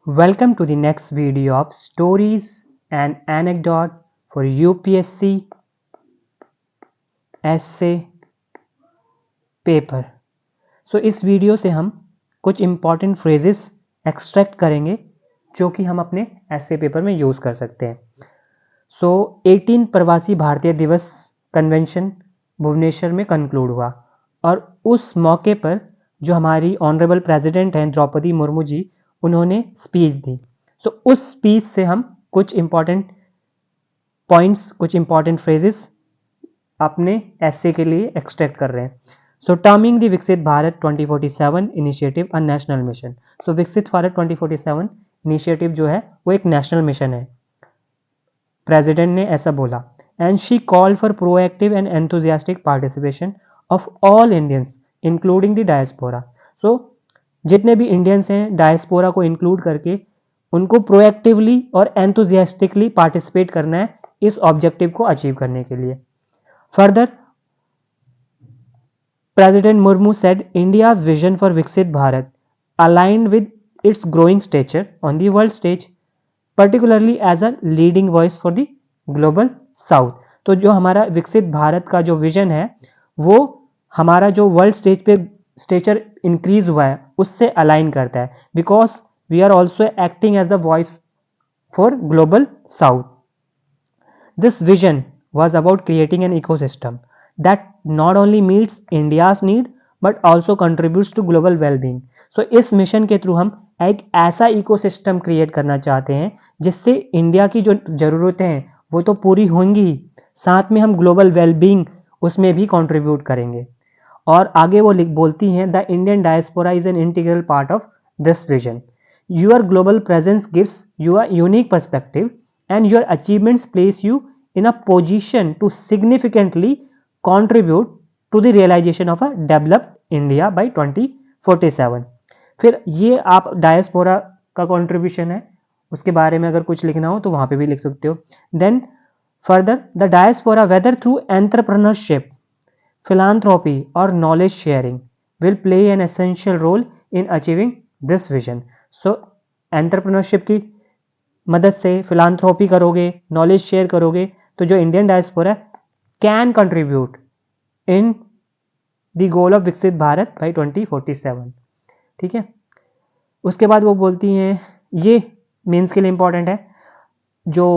Welcome to the next video of stories and anecdote for UPSC essay paper. इस video से हम कुछ important phrases extract करेंगे जो कि हम अपने essay पेपर में यूज़ कर सकते हैं। 18 प्रवासी भारतीय दिवस कन्वेंशन भुवनेश्वर में कंक्लूड हुआ और उस मौके पर जो हमारी ऑनरेबल प्रेसिडेंट हैं द्रौपदी मुर्मू जी, उन्होंने स्पीच दी। उस स्पीच से हम कुछ इम्पॉर्टेंट पॉइंट्स, कुछ इम्पॉर्टेंट फ्रेजेस अपने एसे के लिए एक्सट्रैक्ट कर रहे हैं। टर्मिंग द विकसित Bharat 2047 initiative a national mission. विकसित भारत 2047 इनिशिएटिव जो है वो एक नेशनल मिशन है, प्रेसिडेंट ने ऐसा बोला। And she called for proactive and enthusiastic participation of all Indians including the diaspora. जितने भी इंडियंस हैं, डायस्पोरा को इंक्लूड करके उनको प्रोएक्टिवली और एंथुजियास्टिकली पार्टिसिपेट करना है इस ऑब्जेक्टिव को अचीव करने के लिए। Further, President Murmu said India's vision for Viksit Bharat aligned with its growing stature on the world stage, particularly as a leading voice for the global South। तो जो हमारा विकसित भारत का जो विजन है वो हमारा जो वर्ल्ड स्टेज पे स्टेचर इंक्रीज हुआ है उससे अलाइन करता है, because we are also acting as the voice for global south. This vision was about creating an ecosystem that not only meets India's need but also contributes to global well-being। इस mission के through हम एक ऐसा ecosystem create करना चाहते हैं जिससे India की जो ज़रूरतें हैं वो तो पूरी होंगी ही, साथ में हम ग्लोबल वेलबींग उसमें भी कंट्रीब्यूट करेंगे। और आगे वो बोलती हैं, the Indian diaspora is an integral part of this vision. Your global presence gives you a unique perspective and your achievements place you in a position to significantly contribute to the realization of a developed India by 2047। फिर ये आप diaspora का contribution है, उसके बारे में अगर कुछ लिखना हो तो वहाँ पे भी लिख सकते हो। Then further, the diaspora whether through entrepreneurship, philanthropy और knowledge sharing will play an essential role in achieving this vision। Entrepreneurship की मदद से फिलांथ्रोपी करोगे, नॉलेज शेयर करोगे, तो जो Indian diaspora can contribute in the goal of विकसित भारत बाई 2047। ठीक है, उसके बाद वो बोलती हैं, ये मीन्स के लिए इंपॉर्टेंट है, जो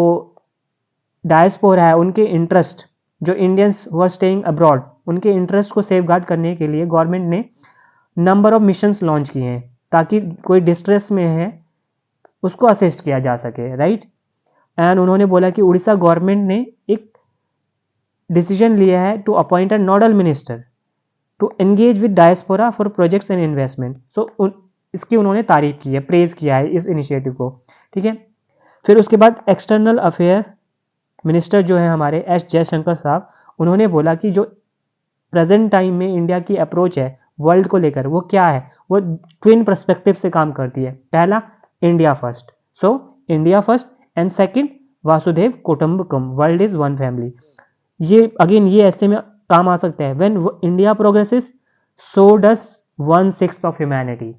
डायस्पोरा है उनके इंटरेस्ट, जो Indians who are staying abroad उनके इंटरेस्ट को सेफ गार्ड करने के लिए गवर्नमेंट ने नंबर ऑफ मिशंस लॉन्च किए हैं ताकि कोई डिस्ट्रेस में है उसको असिस्ट किया जा सके, राइट। एंड उन्होंने बोला कि उड़ीसा गवर्नमेंट ने एक डिसीजन लिया है to appoint a nodal minister to engage with diaspora for projects and investment. इसकी उन्होंने तारीफ की है, प्रेज किया है इस इनिशिएटिव को। ठीक है, फिर उसके बाद एक्सटर्नल अफेयर मिनिस्टर जो है हमारे एस जयशंकर साहब, उन्होंने बोला कि जो प्रेजेंट टाइम में इंडिया की अप्रोच है वर्ल्ड को लेकर वो क्या है, वो ट्विन पर्सपेक्टिव से काम करती है। पहला, India first, India first, and second, वासुदेव कुटुंबकम, वर्ल्ड इज वन फैमिली। ये अगेन ये ऐसे में काम आ सकता है, when India progresses so does 1/6 of humanity.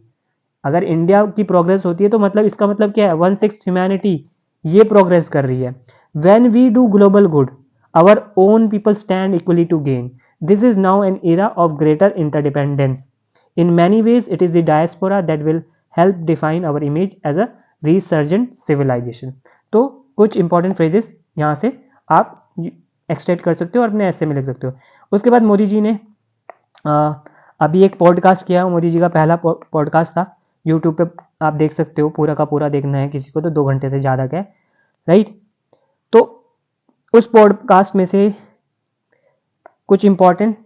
अगर इंडिया की प्रोग्रेस होती है तो मतलब इसका मतलब क्या है, 1/6 ह्यूमैनिटी ये प्रोग्रेस कर रही है। When we do global good our own people stand equally to gain. This is now an era of greater interdependence. In many ways it is the diaspora that will help define our image as a resurgent civilisation. तो कुछ important phrases यहाँ से आप extract कर सकते हो और अपने ऐसे में लिख सकते हो। उसके बाद मोदी जी ने अभी एक पॉडकास्ट किया, मोदी जी का पहला पॉडकास्ट था, यूट्यूब पे आप देख सकते हो, पूरा का पूरा देखना है किसी को तो 2 घंटे से ज़्यादा का है, राइट। तो उस पॉडकास्ट में से कुछ इंपॉर्टेंट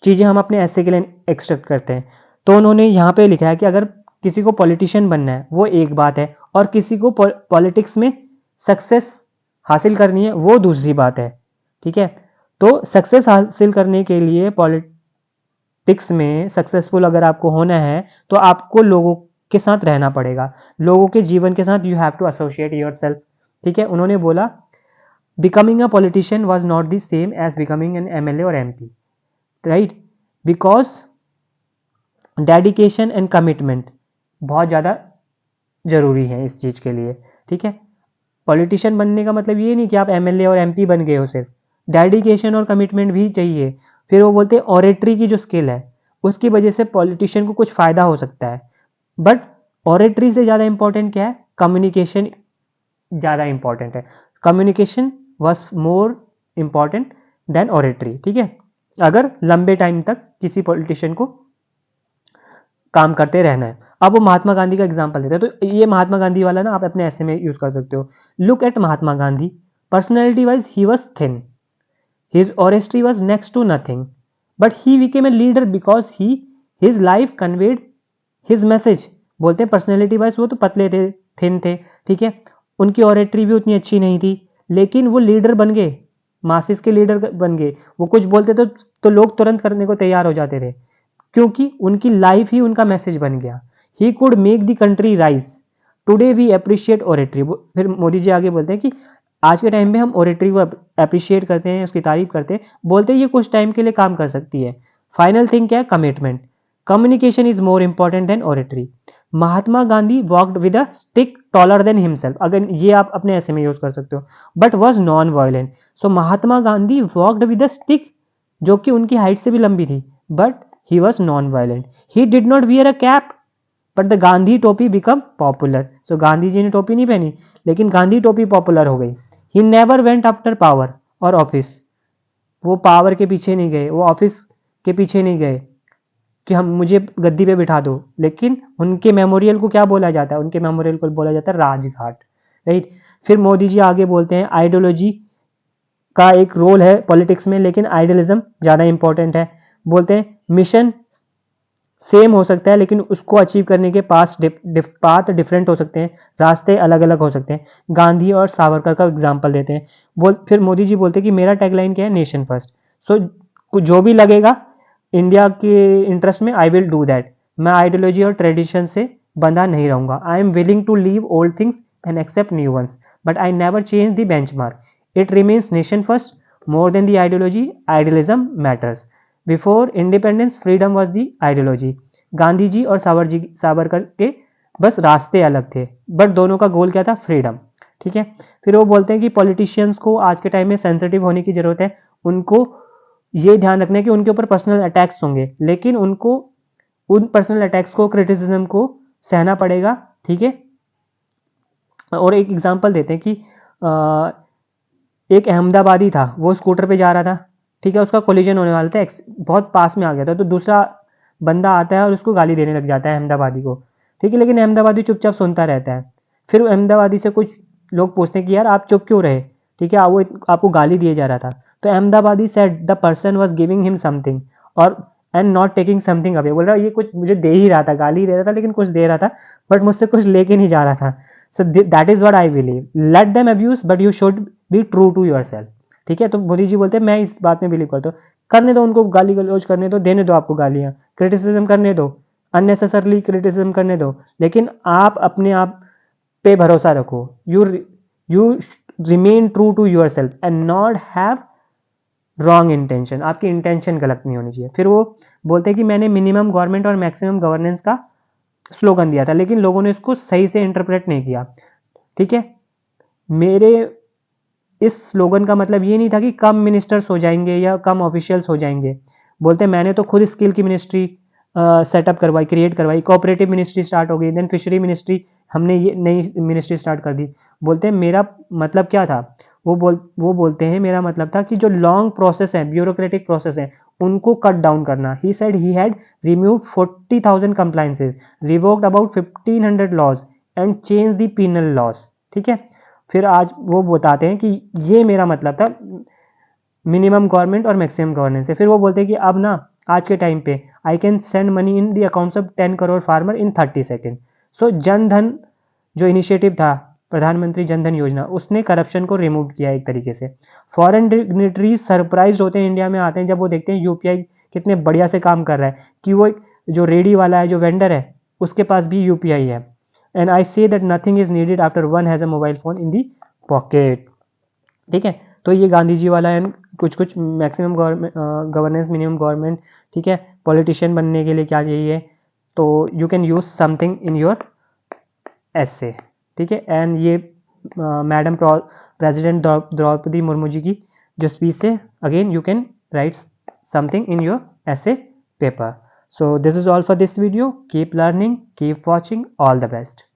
चीज़ें हम अपने ऐसे के लिए एक्सट्रैक्ट करते हैं। तो उन्होंने यहाँ पे लिखा है कि अगर किसी को पॉलिटिशियन बनना है वो एक बात है और किसी को पॉलिटिक्स में सक्सेस हासिल करनी है वो दूसरी बात है। ठीक है, तो सक्सेस हासिल करने के लिए पॉलिटिक्स में सक्सेसफुल अगर आपको होना है तो आपको लोगों के साथ रहना पड़ेगा, लोगों के जीवन के साथ you have to associate yourself. ठीक है, उन्होंने बोला becoming a politician was not the same as becoming an MLA और MP, right, because dedication and commitment बहुत ज़्यादा जरूरी हैं इस चीज़ के लिए, ठीक है। पॉलिटिशियन बनने का मतलब ये नहीं कि आप एमएलए और एमपी बन गए हो, सिर्फ डेडिकेशन और कमिटमेंट भी चाहिए। फिर वो बोलते हैं ऑरेटरी की जो स्किल है उसकी वजह से पॉलिटिशियन को कुछ फ़ायदा हो सकता है, बट ऑरेटरी से ज़्यादा इंपॉर्टेंट क्या है, कम्युनिकेशन ज़्यादा इंपॉर्टेंट है। Communication was more important than oratory, ठीक है, अगर लंबे टाइम तक किसी पॉलिटिशियन को काम करते रहना है। अब वो महात्मा गांधी का एग्जाम्पल देते हैं, तो ये महात्मा गांधी वाला ना आप अपने ऐसे में यूज कर सकते हो। Look at Mahatma Gandhi, personality wise he was thin, his oratory was next to nothing, but he became a leader because he his life conveyed his message. बोलते हैं पर्सनैलिटी वाइज वो तो पतले थे, थिन थे, ठीक है, उनकी ऑरेटरी भी उतनी अच्छी नहीं थी, लेकिन वो लीडर बन गए, मासिस के लीडर बन गए। वो कुछ बोलते तो लोग तुरंत करने को तैयार हो जाते थे, क्योंकि उनकी लाइफ ही उनका मैसेज बन गया। He could make the country rise, today we appreciate oratory. फिर मोदी जी आगे बोलते हैं कि आज के टाइम में हम ओरेटरी को अप्रिशिएट करते हैं, उसकी तारीफ करते हैं, बोलते हैं ये कुछ टाइम के लिए काम कर सकती है। फाइनल थिंग क्या है, commitment. Communication is more important than oratory. Mahatma Gandhi walked with a stick taller than himself, अगर ये आप अपने ऐसे में यूज कर सकते हो, but was non violent. So Mahatma Gandhi walked with a stick, जो कि उनकी हाइट से भी लंबी थी, but he was non-violent. He did not wear a cap, but the Gandhi टोपी become popular. So Gandhi ji ने टोपी नहीं पहनी, लेकिन गांधी टोपी पॉपुलर हो गई। He never went after power और ऑफिस, वो पावर के पीछे नहीं गए, वो ऑफिस के पीछे नहीं गए कि हम मुझे गद्दी पे बिठा दो, लेकिन उनके मेमोरियल को क्या बोला जाता है, उनके मेमोरियल को बोला जाता है राजघाट, राइट। फिर मोदी जी आगे बोलते हैं आइडियोलॉजी का एक रोल है पॉलिटिक्स में, लेकिन आइडियलिज्म ज़्यादा इंपॉर्टेंट है। बोलते हैं मिशन सेम हो सकता है, लेकिन उसको अचीव करने के पाथ डिफरेंट हो सकते हैं, रास्ते अलग अलग हो सकते हैं। गांधी और सावरकर का एग्जाम्पल देते हैं। फिर मोदी जी बोलते हैं कि मेरा टैगलाइन क्या है, नेशन फर्स्ट। सो जो भी लगेगा इंडिया के इंटरेस्ट में, आई विल डू दैट। मैं आइडियोलॉजी और ट्रेडिशन से बंधा नहीं रहूंगा। I am willing to leave old things and accept new ones, but I never change the benchmark. It remains nation first more than the ideology, idealism matters. Before independence freedom was the ideology. Gandhi ji और सावरकर के बस रास्ते अलग थे, but दोनों का गोल क्या था, फ्रीडम, ठीक है। फिर वो बोलते हैं कि पॉलिटिशियंस को आज के टाइम में सेंसिटिव होने की जरूरत है। उनको ये ध्यान रखना है कि उनके ऊपर पर्सनल अटैक्स होंगे, लेकिन उनको उन पर्सनल अटैक्स को, क्रिटिसिज्म को सहना पड़ेगा, ठीक है। और एक एग्जांपल देते हैं कि एक अहमदाबादी था, वो स्कूटर पे जा रहा था, ठीक है, उसका कोलिजन होने वाला था, बहुत पास में आ गया था, तो दूसरा बंदा आता है और उसको गाली देने लग जाता है अहमदाबादी को, ठीक है, लेकिन अहमदाबादी चुपचाप सुनता रहता है। फिर अहमदाबादी से कुछ लोग पूछते हैं कि यार आप चुप क्यों रहे, ठीक है, वो आपको गाली दिए जा रहा था। तो अहमदाबादी said the person was giving him something और and not taking something away. बोल रहा ये कुछ मुझे दे ही रहा था, गाली दे रहा था लेकिन कुछ दे रहा था, बट मुझसे कुछ लेके नहीं जा रहा था। So that is what I believe, let them abuse but you should be true to yourself, ठीक है। तो मोदी जी बोलते हैं मैं इस बात में बिलीव करता हूँ, करने दो उनको, गाली गलौज करने दो, देने दो आपको गालियाँ, क्रिटिसिज्म करने दो, अननेसेसरली क्रिटिसिज्म करने दो, लेकिन आप अपने आप पे भरोसा रखो। You remain true to yourself and not have wrong intention, आपकी इंटेंशन गलत नहीं होनी चाहिए। फिर वो बोलते हैं कि मैंने मिनिमम गवर्नमेंट और मैक्सिमम गवर्नेंस का स्लोगन दिया था, लेकिन लोगों ने इसको सही से इंटरप्रेट नहीं किया, ठीक है। मेरे इस स्लोगन का मतलब ये नहीं था कि कम मिनिस्टर्स हो जाएंगे या कम ऑफिशियल्स हो जाएंगे। बोलते हैं मैंने तो खुद स्किल की मिनिस्ट्री सेटअप करवाई, क्रिएट करवाई, कोऑपरेटिव मिनिस्ट्री स्टार्ट हो गई, देन फिशरी मिनिस्ट्री, हमने ये नई मिनिस्ट्री स्टार्ट कर दी। बोलते हैं मेरा मतलब क्या था, वो बोलते हैं मेरा मतलब था कि जो लॉन्ग प्रोसेस है, ब्यूरोक्रेटिक प्रोसेस है, उनको कट डाउन करना। He said he had remove 40,000 compliances, revoked about 1500 laws and change the penal laws, ठीक है। फिर आज वो बताते हैं कि ये मेरा मतलब था मिनिमम गवर्नमेंट और मैक्सिमम गवर्नेंस से। फिर वो बोलते हैं कि अब ना आज के टाइम पे I can send money in the accounts of 10 crore farmer in 30 second. So Jan Dhan जो इनिशिएटिव था, प्रधानमंत्री जन धन योजना, उसने करप्शन को रिमूव किया एक तरीके से। फॉरेन डिग्नेटरीज सरप्राइज होते हैं, इंडिया में आते हैं जब वो देखते हैं यूपीआई कितने बढ़िया से काम कर रहा है, कि वो जो रेडी वाला है, जो वेंडर है, उसके पास भी यूपीआई है। And I say that nothing is needed after one has a mobile phone in the pocket, ठीक है। तो ये गांधी जी वाला है, कुछ कुछ मैक्सिमम गवर्नेंस, मिनिमम गवर्नमेंट, ठीक है। पॉलिटिशियन बनने के लिए क्या चाहिए, तो you can use something in your essay, ठीक है। एंड ये मैडम प्रेसिडेंट द्रौपदी मुर्मू जी की जो स्पीच है, again you can write something in your essay paper. So this is all for this video. Keep learning, keep watching. All the best.